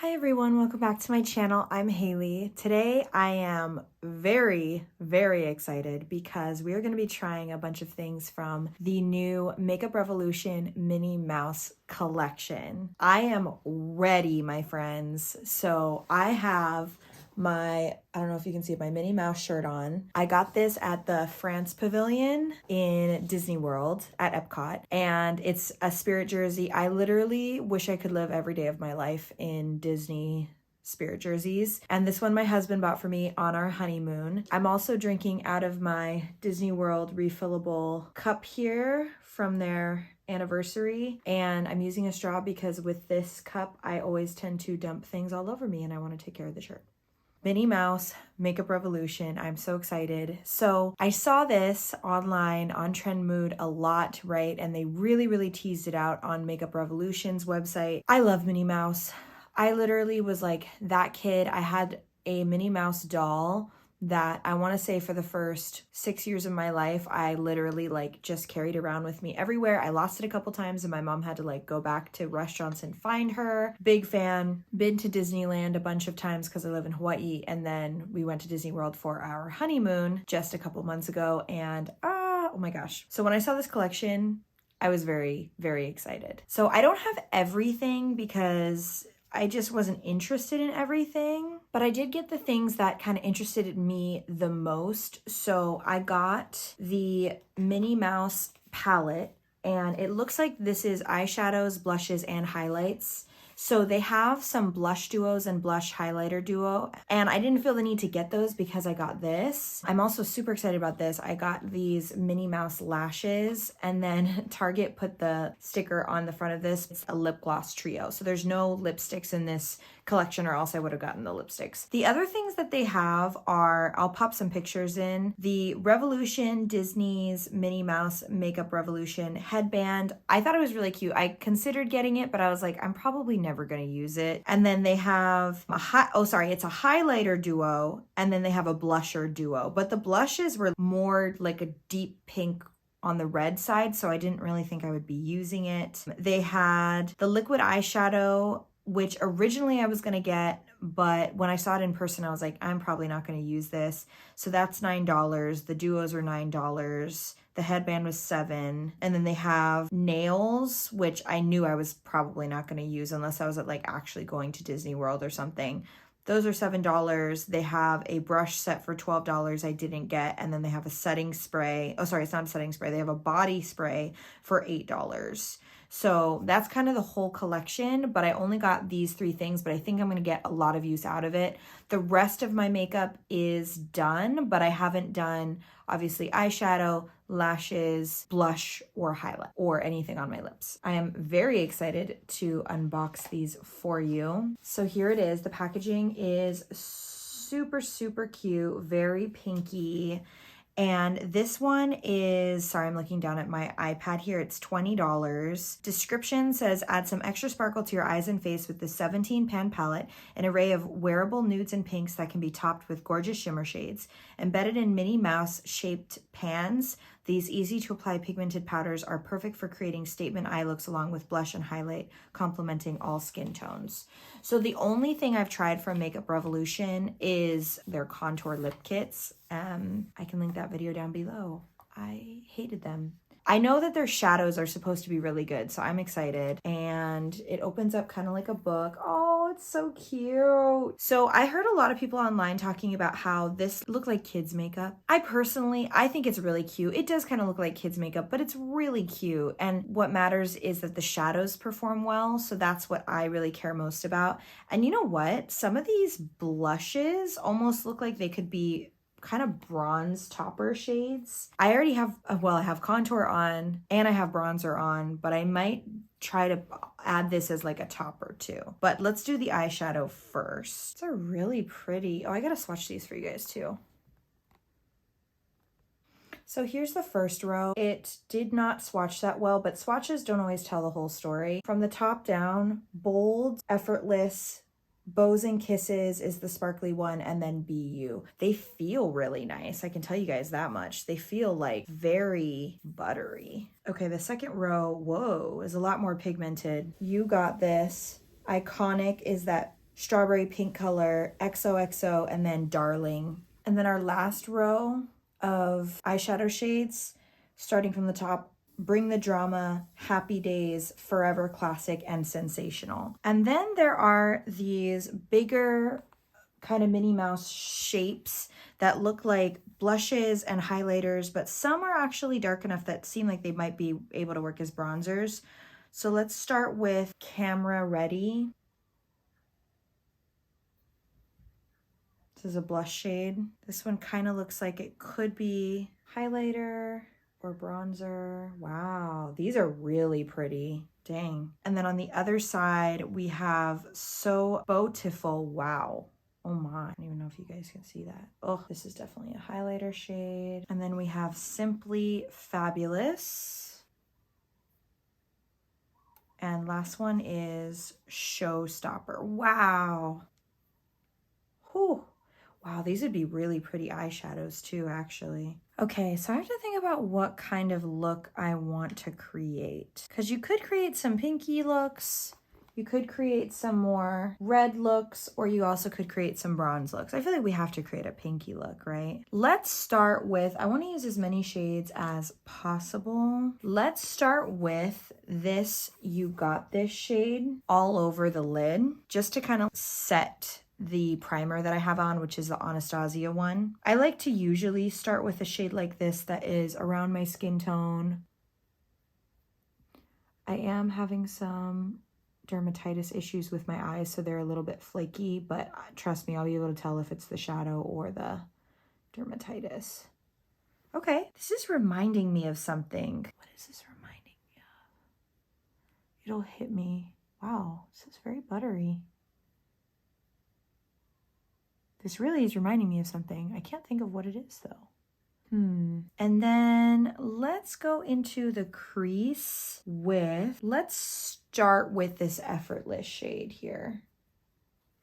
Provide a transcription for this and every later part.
Hi everyone, welcome back to my channel. I'm Haley. Today I am very excited because we are going to be trying a bunch of things from the new Makeup Revolution Minnie Mouse Collection. I am ready, my friends. So I have I don't know if you can see my Minnie Mouse shirt on. I got this at the France Pavilion in Disney World at Epcot, and it's a spirit jersey. I literally wish I could live every day of my life in Disney spirit jerseys. And this one my husband bought for me on our honeymoon. I'm also drinking out of my Disney World refillable cup here from their anniversary, and I'm using a straw because with this cup I always tend to dump things all over me and I want to take care of the shirt. Minnie Mouse Makeup Revolution. I'm so excited. So I saw this online on Trend Mood a lot, right? And they really teased it out on Makeup Revolution's website. I love Minnie Mouse. I literally was like that kid. I had a Minnie Mouse doll that I want to say for the first 6 years of my life, I literally just carried around with me everywhere. I lost it a couple times and my mom had to go back to restaurants and find her. Big fan. Been to Disneyland a bunch of times because I live in Hawaii, and then we went to Disney World for our honeymoon just a couple months ago, and oh my gosh. So when I saw this collection, I was very excited. So I don't have everything because I just wasn't interested in everything, but I did get the things that kind of interested me the most. So I got the Minnie Mouse palette, and it looks like this is eyeshadows, blushes, and highlights. So they have some blush duos and blush highlighter duo, and I didn't feel the need to get those because I got this. I'm also super excited about this. I got these Minnie Mouse lashes, and then Target put the sticker on the front of this. It's a lip gloss trio. So there's no lipsticks in this collection, or else I would have gotten the lipsticks. The other things that they have are, I'll pop some pictures in, the Revolution Disney's Minnie Mouse Makeup Revolution headband. I thought it was really cute. I considered getting it, but I was like, I'm probably never going to use it. And then they have it's a highlighter duo, and then they have a blusher duo, but the blushes were more like a deep pink on the red side, so I didn't really think I would be using it. They had the liquid eyeshadow, which originally I was going to get, but when I saw it in person, I was like, I'm probably not going to use this. So that's $9. The duos are $9. The headband was $7. And then they have nails, which I knew I was probably not going to use unless I was actually going to Disney World or something. Those are $7. They have a brush set for $12 I didn't get. And then they have a setting spray. Oh, sorry, it's not a setting spray. They have a body spray for $8. So that's kind of the whole collection, but I only got these 3 things, but I think I'm going to get a lot of use out of it. The rest of my makeup is done, but I haven't done, obviously, eyeshadow, lashes, blush, or highlight, or anything on my lips. I am very excited to unbox these for you. So here it is. The packaging is super cute, very pinky. And this one is, sorry, I'm looking down at my iPad here. It's $20. Description says, add some extra sparkle to your eyes and face with the 17 pan palette, an array of wearable nudes and pinks that can be topped with gorgeous shimmer shades. Embedded in Minnie Mouse shaped pans, these easy to apply pigmented powders are perfect for creating statement eye looks along with blush and highlight, complementing all skin tones. So the only thing I've tried from Makeup Revolution is their contour lip kits. I can link that video down below. I hated them. I know that their shadows are supposed to be really good, so I'm excited. And it opens up kind of like a book. Oh, it's so cute. So I heard a lot of people online talking about how this looked like kids makeup. I think it's really cute. It does kind of look like kids makeup, but it's really cute. And what matters is that the shadows perform well. So that's what I really care most about. And you know what? Some of these blushes almost look like they could be kind of bronze topper shades. I already have, I have contour on and I have bronzer on, but I might try to add this as a topper too. But let's do the eyeshadow first. These are really pretty. Oh, I gotta swatch these for you guys too. So here's the first row. It did not swatch that well, but swatches don't always tell the whole story. From the top down, bold, effortless, Bows and Kisses is the sparkly one, and then Be You. They feel really nice. I can tell you guys that much. They feel very buttery. Okay, the second row, whoa, is a lot more pigmented. You Got This. Iconic is that strawberry pink color, XOXO, and then Darling. And then our last row of eyeshadow shades, starting from the top, Bring the Drama, Happy Days, Forever Classic, and Sensational. And then there are these bigger kind of Minnie Mouse shapes that look like blushes and highlighters, but some are actually dark enough that seem like they might be able to work as bronzers. So let's start with Camera Ready. This is a blush shade. This one kind of looks like it could be highlighter or bronzer. Wow, these are really pretty. Dang. And then on the other side, we have So Beautiful. Wow. Oh my, I don't even know if you guys can see that. Oh, this is definitely a highlighter shade. And then we have Simply Fabulous. And last one is Showstopper. Wow. Whew. Wow, these would be really pretty eyeshadows too, actually. Okay, so I have to think about what kind of look I want to create. Because you could create some pinky looks, you could create some more red looks, or you also could create some bronze looks. I feel like we have to create a pinky look, right? Let's start with, I want to use as many shades as possible. Let's start with this You Got This shade all over the lid, just to kind of set the primer that I have on, which is the Anastasia one. I like to usually start with a shade like this that is around my skin tone. I am having some dermatitis issues with my eyes, so they're a little bit flaky, but trust me, I'll be able to tell if it's the shadow or the dermatitis. Okay, this is reminding me of something. What is this reminding me of? It'll hit me. Wow, this is very buttery. This really is reminding me of something. I can't think of what it is though. And then let's go into the crease with, let's start with this Effortless shade here.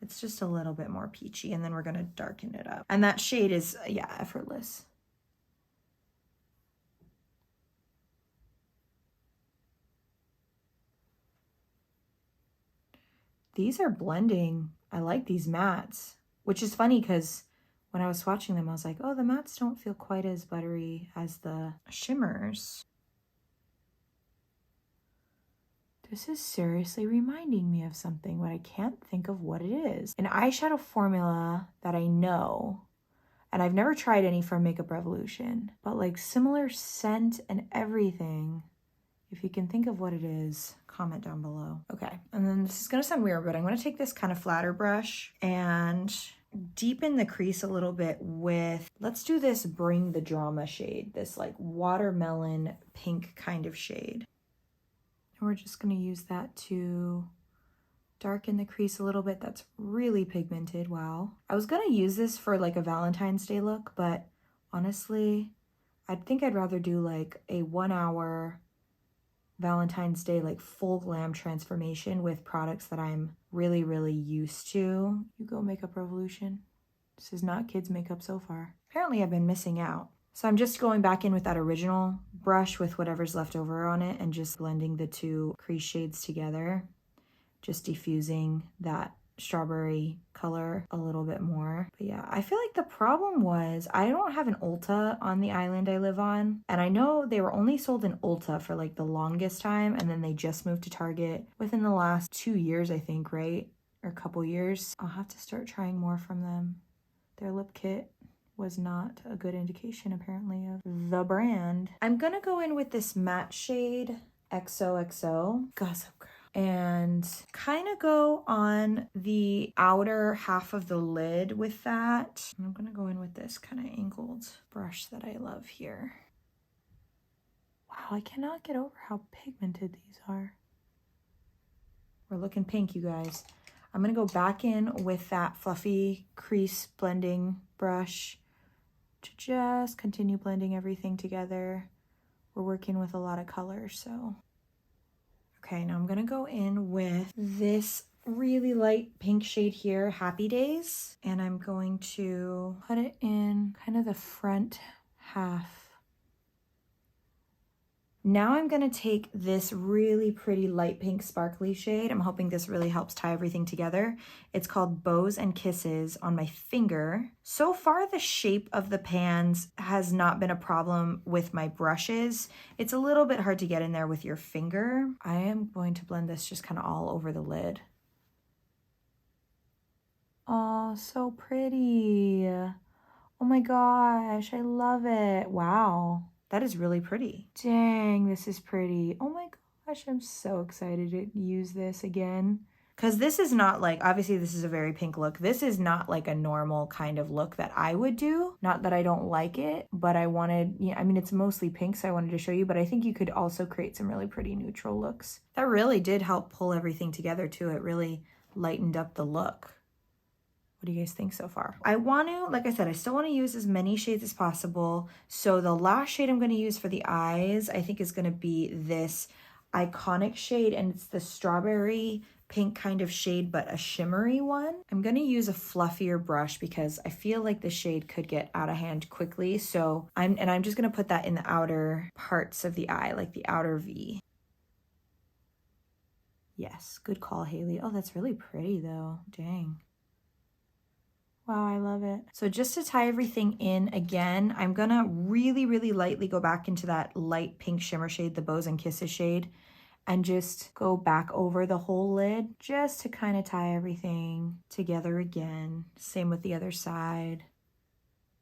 It's just a little bit more peachy, and then we're gonna darken it up. And that shade is, yeah, Effortless. These are blending. I like these mattes. Which is funny because when I was swatching them, I was like, oh, the mattes don't feel quite as buttery as the shimmers. This is seriously reminding me of something, but I can't think of what it is. An eyeshadow formula that I know, and I've never tried any from Makeup Revolution, but like similar scent and everything. If you can think of what it is, comment down below. Okay, and then this is gonna sound weird, but I'm gonna take this kind of flatter brush and deepen the crease a little bit with, let's do this Bring the Drama shade, this like watermelon pink kind of shade. And we're just gonna use that to darken the crease a little bit. That's really pigmented, wow. I was gonna use this for like a Valentine's Day look, but honestly, I think I'd rather do like a 1 hour Valentine's Day like full glam transformation with products that I'm really, really used to. You go Makeup Revolution. This is not kids makeup so far. Apparently I've been missing out. So I'm just going back in with that original brush with whatever's left over on it and just blending the two crease shades together. Just diffusing that strawberry color a little bit more. But yeah, I feel like the problem was I don't have an Ulta on the island I live on, and I know they were only sold in Ulta for like the longest time, and then they just moved to Target within the last 2 years, I think, right? Or a couple years. I'll have to start trying more from them. Their lip kit was not a good indication apparently of the brand. I'm gonna go in with this matte shade XOXO, Gossip Girl, and kind of go on the outer half of the lid with that. I'm gonna go in with this kind of angled brush that I love here. Wow, I cannot get over how pigmented these are. We're looking pink, you guys. I'm gonna go back in with that fluffy crease blending brush to just continue blending everything together. We're working with a lot of colors, so. Okay, now I'm gonna go in with this really light pink shade here, Happy Days, and I'm going to put it in kind of the front half Now I'm gonna take this really pretty light pink sparkly shade. I'm hoping this really helps tie everything together. It's called Bows and Kisses on my finger. So far, the shape of the pans has not been a problem with my brushes. It's a little bit hard to get in there with your finger. I am going to blend this just kind of all over the lid. Oh, so pretty. Oh my gosh, I love it. Wow. That is really pretty. Dang, this is pretty. Oh my gosh, I'm so excited to use this again. Because this is not like, obviously this is a very pink look. This is not like a normal kind of look that I would do. Not that I don't like it, but I wanted, I mean, it's mostly pink, so I wanted to show you, but I think you could also create some really pretty neutral looks. That really did help pull everything together too. It really lightened up the look. What do you guys think so far? I want to, like I said, I still want to use as many shades as possible. So the last shade I'm going to use for the eyes, I think is going to be this iconic shade, and it's the strawberry pink kind of shade, but a shimmery one. I'm going to use a fluffier brush because I feel like the shade could get out of hand quickly. So I'm just going to put that in the outer parts of the eye, like the outer V. Yes, good call, Haley. Oh, that's really pretty though. Dang. Wow, I love it. So just to tie everything in again, I'm gonna really, really lightly go back into that light pink shimmer shade, the Bows and Kisses shade, and just go back over the whole lid just to kind of tie everything together again. Same with the other side.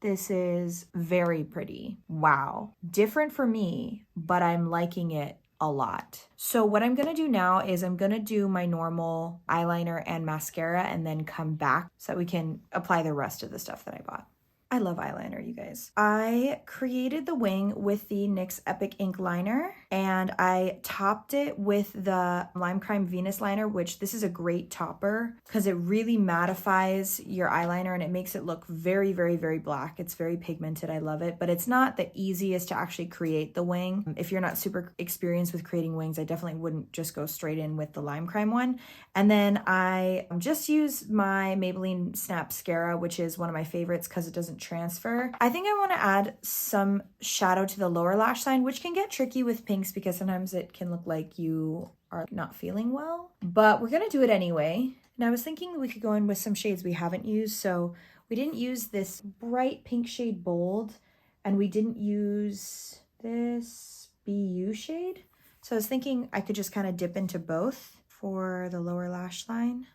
This is very pretty. Wow. Different for me, but I'm liking it a lot. So what I'm gonna do now is I'm gonna do my normal eyeliner and mascara and then come back so that we can apply the rest of the stuff that I bought. I love eyeliner, you guys. I created the wing with the NYX Epic Ink liner, and I topped it with the Lime Crime Venus liner, which this is a great topper because it really mattifies your eyeliner and it makes it look very, very, very black. It's very pigmented. I love it, but it's not the easiest to actually create the wing. If you're not super experienced with creating wings, I definitely wouldn't just go straight in with the Lime Crime one. And then I just use my Maybelline Snapscara, which is one of my favorites because it doesn't transfer. I think I want to add some shadow to the lower lash line, which can get tricky with pinks because sometimes it can look like you are not feeling well, but we're going to do it anyway. And I was thinking we could go in with some shades we haven't used. So we didn't use this bright pink shade Bold, and we didn't use this BU shade. So I was thinking I could just kind of dip into both for the lower lash line.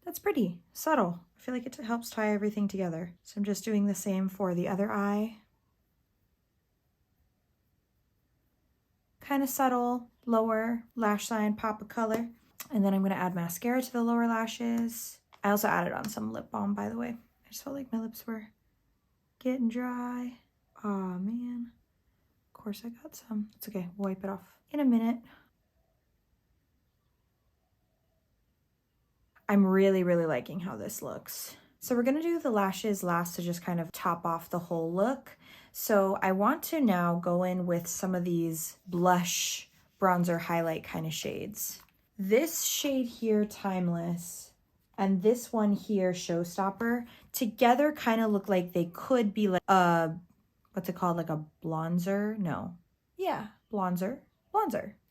That's pretty subtle. I feel like it helps tie everything together. So I'm just doing the same for the other eye. Kind of subtle, lower lash line, pop of color. And then I'm gonna add mascara to the lower lashes. I also added on some lip balm, by the way. I just felt like my lips were getting dry. Oh man. Of course I got some. It's okay, we'll wipe it off in a minute. I'm really, really liking how this looks. So we're gonna do the lashes last to just kind of top off the whole look. So I want to now go in with some of these blush, bronzer, highlight kind of shades. This shade here, Timeless, and this one here, Showstopper, together kind of look like they could be like a, what's it called, like a bronzer? No. Yeah, bronzer.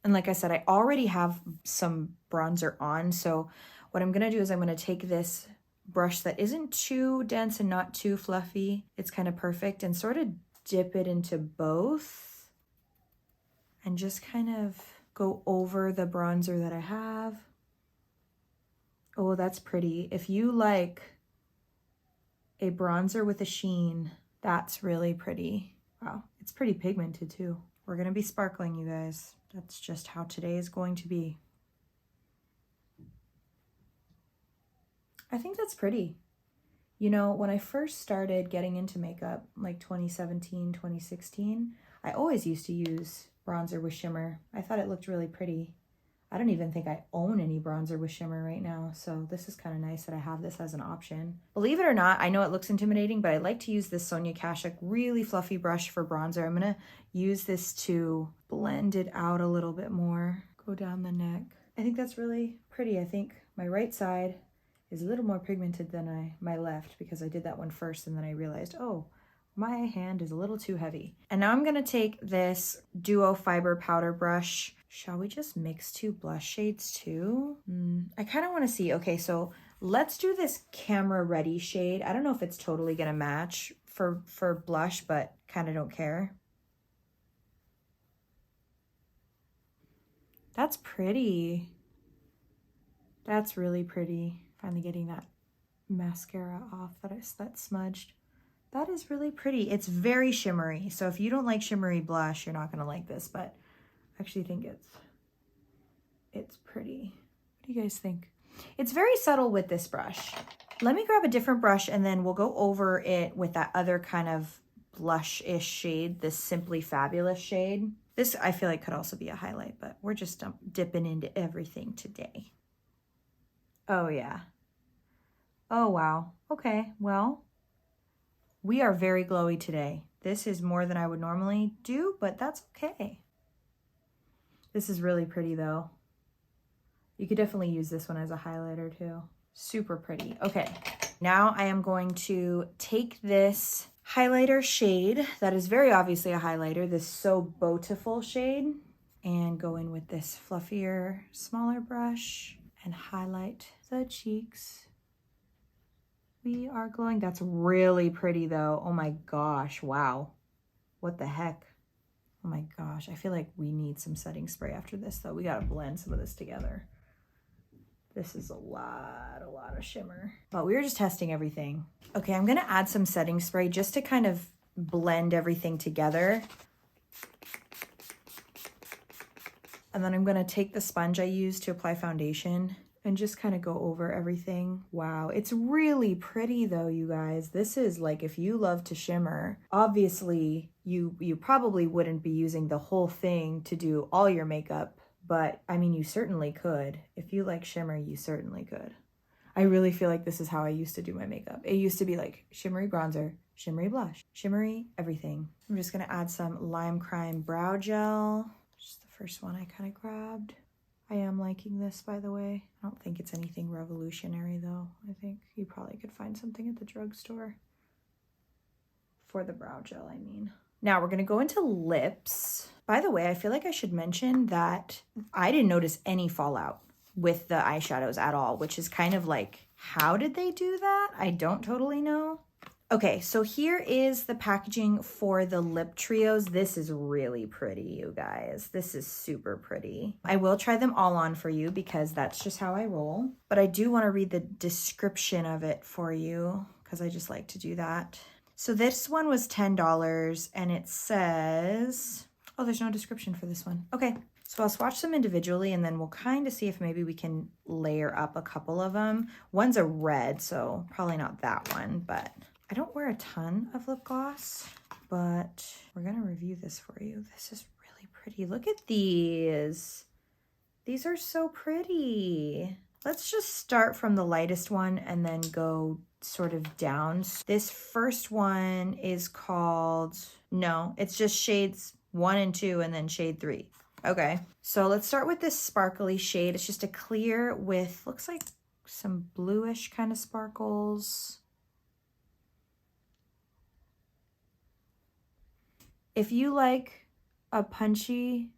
And like I said, I already have some bronzer on, so what I'm gonna do is I'm gonna take this brush that isn't too dense and not too fluffy. It's kind of perfect, and sort of dip it into both and just kind of go over the bronzer that I have. Oh, that's pretty. If you like a bronzer with a sheen, that's really pretty. Wow, it's pretty pigmented too. We're gonna be sparkling, you guys. That's just how today is going to be. I think that's pretty. You know, when I first started getting into makeup, like 2017, 2016, I always used to use bronzer with shimmer. I thought it looked really pretty. I don't even think I own any bronzer with shimmer right now, so this is kind of nice that I have this as an option. Believe it or not, I know it looks intimidating, but I like to use this Sonia Kashuk really fluffy brush for bronzer. I'm gonna use this to blend it out a little bit more, go down the neck. I think that's really pretty. I think my right side is a little more pigmented than my left because I did that one first and then I realized, oh, My hand is a little too heavy. And now I'm gonna take this Duo Fiber Powder Brush. Shall we just mix 2 blush shades too? I kind of want to see. Okay, so let's do this Camera Ready shade. I don't know if it's totally gonna match for blush, but kind of don't care. That's pretty. That's really pretty. Finally getting that mascara off that smudged. That is really pretty. It's very shimmery. So if you don't like shimmery blush, you're not gonna like this, but I actually think it's pretty. What do you guys think? It's very subtle with this brush. Let me grab a different brush and then we'll go over it with that other kind of blush-ish shade, this Simply Fabulous shade. This I feel like could also be a highlight, but we're just dipping into everything today. Oh yeah. Oh wow. Okay, well, we are very glowy today. This is more than I would normally do, but that's okay. This is really pretty though. You could definitely use this one as a highlighter too. Super pretty. Okay, now I am going to take this highlighter shade that is very obviously a highlighter, this So Beautiful shade, and go in with this fluffier, smaller brush and highlight the cheeks. We are glowing. That's really pretty though. Oh my gosh, wow. What the heck? Oh my gosh, I feel like we need some setting spray after this though. We gotta blend some of this together. This is a lot of shimmer. But we were just testing everything. Okay, I'm gonna add some setting spray just to kind of blend everything together. And then I'm gonna take the sponge I used to apply foundation and just kind of go over everything. Wow, it's really pretty though, you guys. This is like, if you love to shimmer, obviously you probably wouldn't be using the whole thing to do all your makeup, but I mean, you certainly could. If you like shimmer, you certainly could. I really feel like this is how I used to do my makeup. It used to be like shimmery bronzer, shimmery blush, shimmery everything. I'm just gonna add some Lime Crime Brow Gel. Just the first one I kind of grabbed. I am liking this, by the way. I don't think it's anything revolutionary though. I think you probably could find something at the drugstore. For the brow gel, I mean. Now we're gonna go into lips. By the way, I feel like I should mention that I didn't notice any fallout with the eyeshadows at all, which is kind of like, how did they do that? I don't totally know. Okay, so here is the packaging for the lip trios. This is really pretty, you guys. This is super pretty. I will try them all on for you because that's just how I roll. But I do want to read the description of it for you because I just like to do that. So this one was $10 and it says, oh, there's no description for this one. Okay, so I'll swatch them individually and then we'll kind of see if maybe we can layer up a couple of them. One's a red, so probably not that one, but I don't wear a ton of lip gloss, but we're gonna review this for you. This is really pretty. Look at these. These are so pretty. Let's just start from the lightest one and then go sort of down. This first one is called, no, it's just shades 1 and 2 and then shade 3. Okay, so let's start with this sparkly shade. It's just a clear with, looks like some bluish kind of sparkles. If you like a punchy,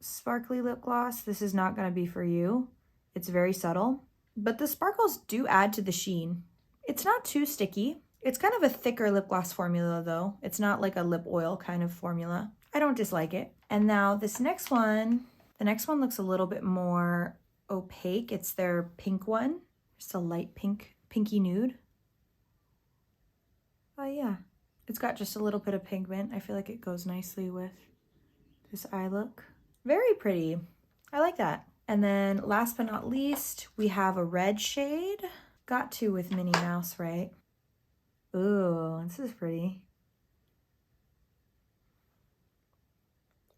sparkly lip gloss, this is not going to be for you. It's very subtle, but the sparkles do add to the sheen. It's not too sticky. It's kind of a thicker lip gloss formula though. It's not like a lip oil kind of formula. I don't dislike it. And now this next one, the next one looks a little bit more opaque. It's their pink one, just a light pink, pinky nude. Oh yeah. It's got just a little bit of pigment. I feel like it goes nicely with this eye look. Very pretty. I like that. And then last but not least, we have a red shade. Got to with Minnie Mouse, right? Ooh, this is pretty.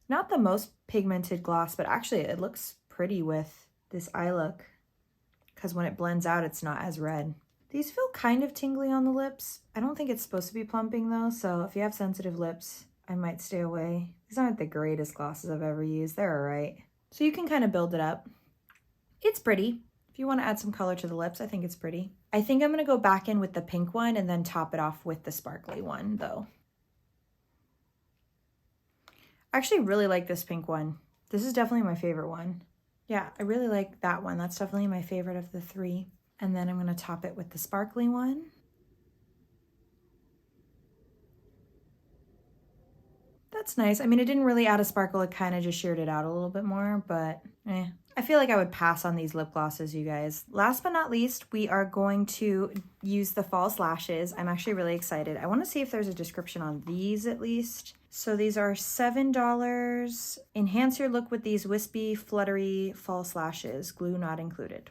Not the most pigmented gloss, but actually it looks pretty with this eye look because when it blends out, it's not as red. These feel kind of tingly on the lips. I don't think it's supposed to be plumping though, so if you have sensitive lips, I might stay away. These aren't the greatest glosses I've ever used. They're all right. So you can kind of build it up. It's pretty. If If you want to add some color to the lips, I think it's pretty. I think I'm going to go back in with the pink one and then top it off with the sparkly one though. I actually really like this pink one. This is definitely my favorite one. Yeah, I really like that one. That's definitely my favorite of the three. And then I'm going to top it with the sparkly one. That's nice. I mean, it didn't really add a sparkle. It kind of just sheared it out a little bit more, but I feel like I would pass on these lip glosses, you guys. Last but not least, we are going to use the false lashes. I'm actually really excited. I want to see if there's a description on these at least. So these are $7. Enhance your look with these wispy, fluttery false lashes. Glue not included.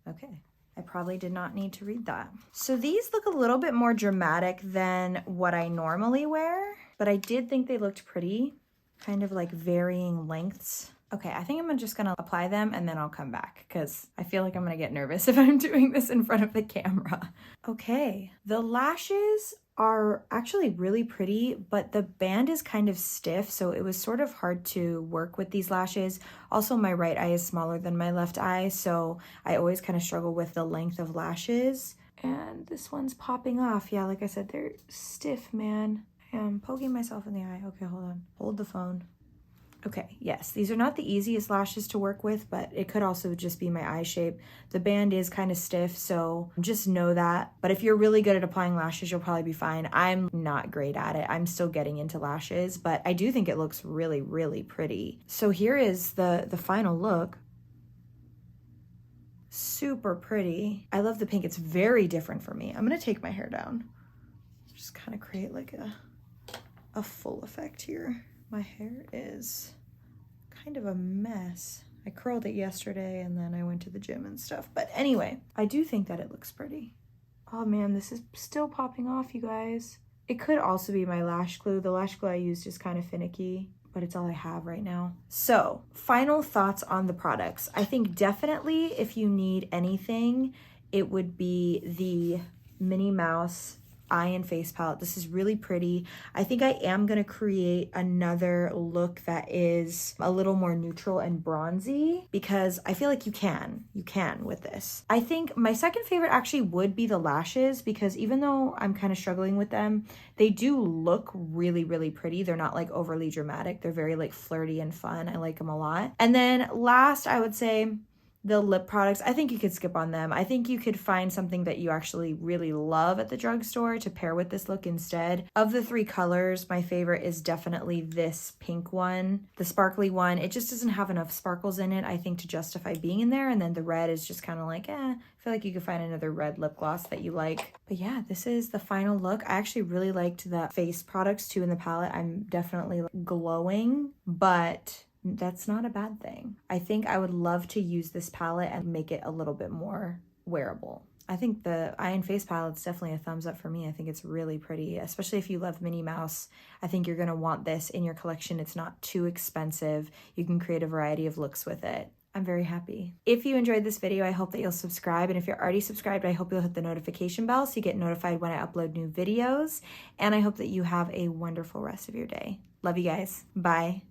Okay. I probably did not need to read that. So these look a little bit more dramatic than what I normally wear, but I did think they looked pretty, kind of like varying lengths. Okay, I think I'm just gonna apply them and then I'll come back because I feel like I'm gonna get nervous if I'm doing this in front of the camera. Okay, the lashes are actually really pretty, but the band is kind of stiff, so it was sort of hard to work with these lashes. Also, my right eye is smaller than my left eye, so I always kind of struggle with the length of lashes. And this one's popping off. Yeah, like I said, they're stiff, man. I am poking myself in the eye. Okay, hold on. Hold the phone. Okay, yes, these are not the easiest lashes to work with, but it could also just be my eye shape. The band is kind of stiff, so just know that. But if you're really good at applying lashes, you'll probably be fine. I'm not great at it. I'm still getting into lashes, but I do think it looks really, really pretty. So here is the final look. Super pretty. I love the pink. It's very different for me. I'm gonna take my hair down. Just kind of create like a full effect here. My hair is kind of a mess. I curled it yesterday and then I went to the gym and stuff. But anyway, I do think that it looks pretty. Oh man, this is still popping off, you guys. It could also be my lash glue. The lash glue I used is kind of finicky, but it's all I have right now. So, final thoughts on the products. I think definitely if you need anything, it would be the Minnie Mouse eye and face palette. This is really pretty. I think I am going to create another look that is a little more neutral and bronzy because I feel like you can with this. I think my second favorite actually would be the lashes because even though I'm kind of struggling with them, they do look really, really pretty. They're not like overly dramatic. They're very like flirty and fun. I like them a lot. And then last, I would say the lip products, I think you could skip on them. I think you could find something that you actually really love at the drugstore to pair with this look instead. Of the three colors, my favorite is definitely this pink one. The sparkly one, it just doesn't have enough sparkles in it, I think, to justify being in there. And then the red is just kind of like, I feel like you could find another red lip gloss that you like. But yeah, this is the final look. I actually really liked the face products too in the palette. I'm definitely glowing, but that's not a bad thing. I think I would love to use this palette and make it a little bit more wearable. I think the eye and face palette's definitely a thumbs up for me. I think it's really pretty, especially if you love Minnie Mouse. I think you're gonna want this in your collection. It's not too expensive. You can create a variety of looks with it. I'm very happy. If you enjoyed this video, I hope that you'll subscribe. And if you're already subscribed, I hope you'll hit the notification bell so you get notified when I upload new videos. And I hope that you have a wonderful rest of your day. Love you guys. Bye.